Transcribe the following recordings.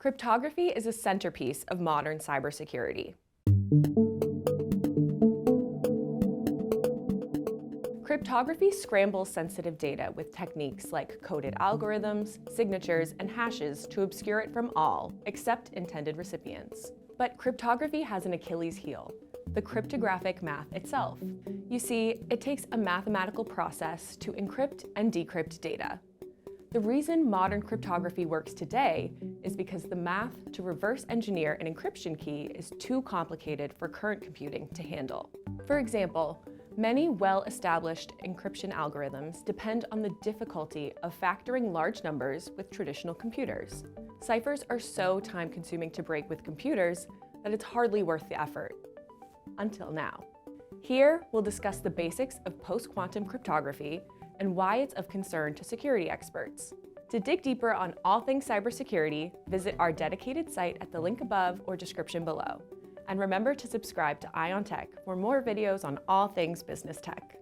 Cryptography is a centerpiece of modern cybersecurity. Cryptography scrambles sensitive data with techniques like coded algorithms, signatures, and hashes to obscure it from all except intended recipients. But cryptography has an Achilles heel: the cryptographic math itself. You see, it takes a mathematical process to encrypt and decrypt data. The reason modern cryptography works today is because the math to reverse engineer an encryption key is too complicated for current computing to handle. For example, many well-established encryption algorithms depend on the difficulty of factoring large numbers with traditional computers. Ciphers are so time-consuming to break with computers that it's hardly worth the effort. Until now. Here, we'll discuss the basics of post-quantum cryptography and why it's of concern to security experts. To dig deeper on all things cybersecurity, visit our dedicated site at the link above or description below. And remember to subscribe to eyeontech for more videos on all things business tech.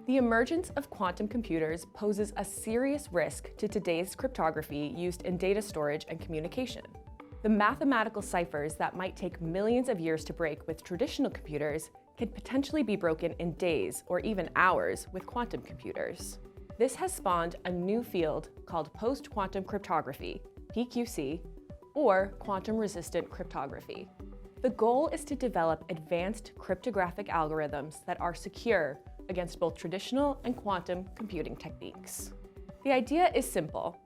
The emergence of quantum computers poses a serious risk to today's cryptography used in data storage and communication. The mathematical ciphers that might take millions of years to break with traditional computers can potentially be broken in days or even hours with quantum computers. This has spawned a new field called post-quantum cryptography, PQC, or quantum-resistant cryptography. The goal is to develop advanced cryptographic algorithms that are secure against both traditional and quantum computing techniques. The idea is simple.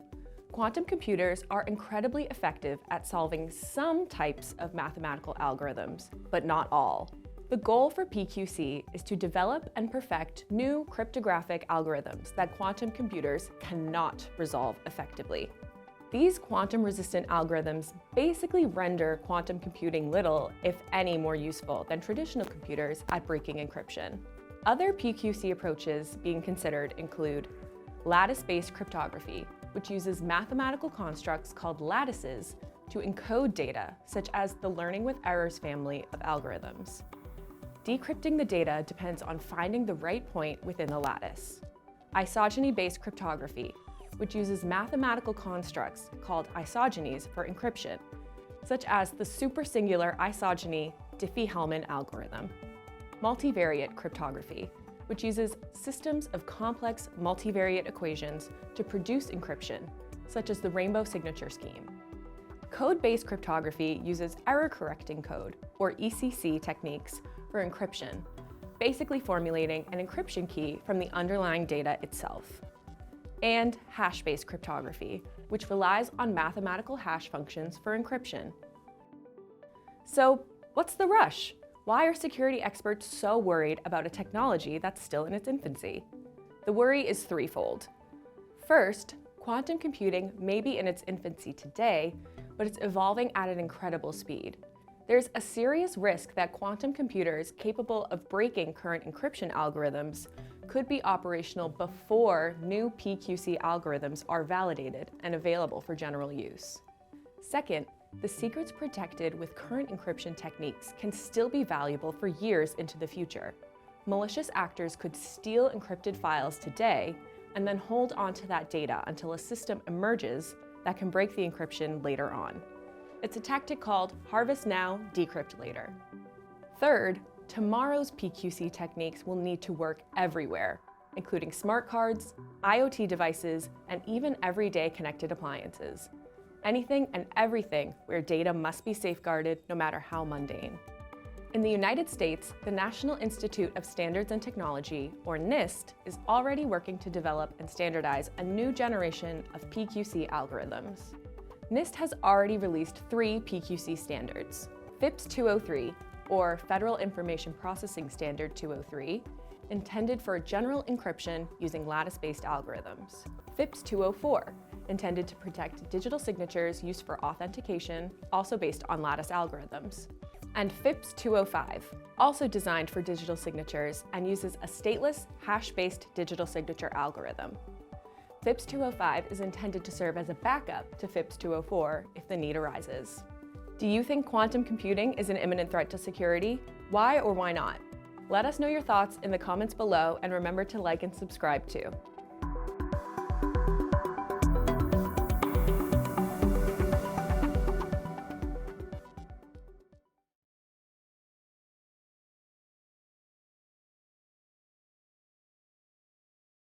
Quantum computers are incredibly effective at solving some types of mathematical algorithms, but not all. The goal for PQC is to develop and perfect new cryptographic algorithms that quantum computers cannot resolve effectively. These quantum-resistant algorithms basically render quantum computing little, if any, more useful than traditional computers at breaking encryption. Other PQC approaches being considered include lattice-based cryptography, which uses mathematical constructs called lattices to encode data, such as the learning with errors family of algorithms. Decrypting the data depends on finding the right point within the lattice. Isogeny-based cryptography, which uses mathematical constructs called isogenies for encryption, such as the supersingular isogeny Diffie-Hellman algorithm. Multivariate cryptography, which uses systems of complex multivariate equations to produce encryption, such as the rainbow signature scheme. Code-based cryptography uses error-correcting code, or ECC techniques, for encryption, basically formulating an encryption key from the underlying data itself. And hash-based cryptography, which relies on mathematical hash functions for encryption. So, what's the rush? Why are security experts so worried about a technology that's still in its infancy? The worry is threefold. First, quantum computing may be in its infancy today, but it's evolving at an incredible speed. There's a serious risk that quantum computers capable of breaking current encryption algorithms could be operational before new PQC algorithms are validated and available for general use. Second, the secrets protected with current encryption techniques can still be valuable for years into the future. Malicious actors could steal encrypted files today and then hold on to that data until a system emerges that can break the encryption later on. It's a tactic called harvest now, decrypt later. Third, tomorrow's PQC techniques will need to work everywhere, including smart cards, IoT devices, and even everyday connected appliances. Anything and everything where data must be safeguarded no matter how mundane. In the United States, the National Institute of Standards and Technology, or NIST, is already working to develop and standardize a new generation of PQC algorithms. NIST has already released 3 PQC standards: FIPS 203, or Federal Information Processing Standard 203, intended for general encryption using lattice-based algorithms; FIPS 204, intended to protect digital signatures used for authentication, also based on lattice algorithms; and FIPS 205, also designed for digital signatures and uses a stateless, hash-based digital signature algorithm. FIPS 205 is intended to serve as a backup to FIPS 204 if the need arises. Do you think quantum computing is an imminent threat to security? Why or why not? Let us know your thoughts in the comments below, and remember to like and subscribe too.